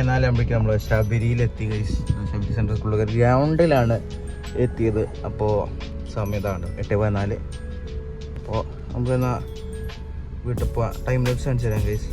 8:14 ആകുമ്പോഴേക്കും നമ്മൾ ശബരിയിലെത്തി guys. Sabari central സ്കൂളിൽ ഗ്രൗണ്ടിലാണ് എത്തിയത്. അപ്പോൾ സമയം ഇതാണ് 8:14. അപ്പോൾ നമുക്കെന്നാൽ വീട്ടിൽ പോവാം. ടൈം ലൈറ്റ്സ് കാണിച്ചു തരാം ഗൈസ്.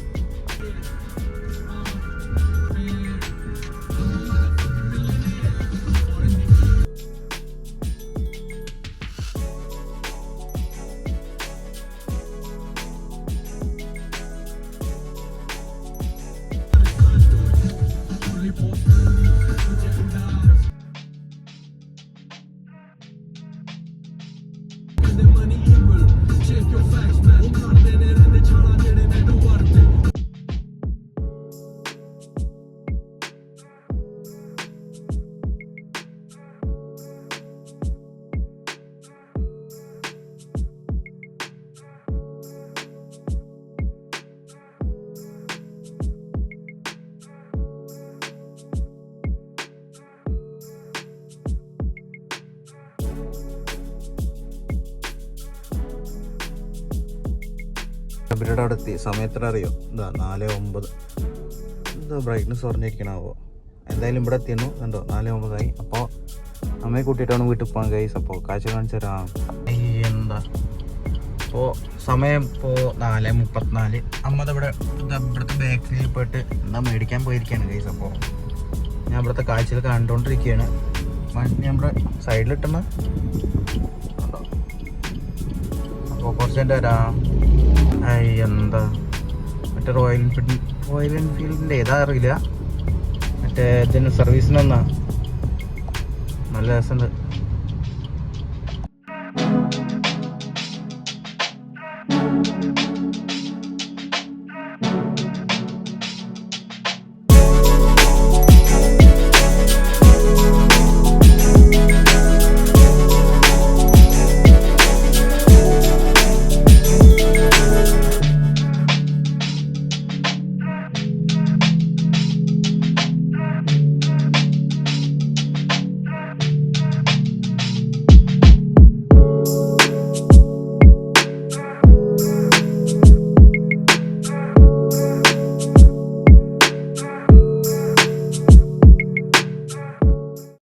ശബരിയുടെ അവിടെ എത്തി. സമയത്ര അറിയോ? എന്താ 4:09. എന്താ ബ്രൈറ്റ്നസ് പറഞ്ഞിരിക്കണാവോ? എന്തായാലും ഇവിടെ എത്തിയിരുന്നു. കണ്ടോ 4:09 അപ്പോൾ അമ്മയെ കൂട്ടിയിട്ടാണ് വീട്ടിൽ പോകാൻ ഗൈസ്. അപ്പോൾ കാഴ്ച കാണിച്ചു തരാം. എന്താ അപ്പോൾ സമയം ഇപ്പോൾ 4:34. അമ്മ ഇവിടെ ഇവിടുത്തെ ബേക്കറിയിൽ പോയിട്ട് എന്താ മേടിക്കാൻ പോയിരിക്കുകയാണ് ഗൈസ്. അപ്പോൾ ഞാൻ ഇവിടുത്തെ കാഴ്ചകൾ കണ്ടുകൊണ്ടിരിക്കുകയാണ്. ഞാൻ ഇവിടെ സൈഡിലിട്ടുന്ന കണ്ടോ. അപ്പോൾ കുറച്ച് എൻ്റെ വരാം. എന്താ മറ്റേ റോയൽ എൻഫീൽഡിൻ്റെ ഏതാ അറിയില്ല, മറ്റേ ഇതിന് സർവീസിനൊന്നാ. നല്ല രസമുണ്ട്.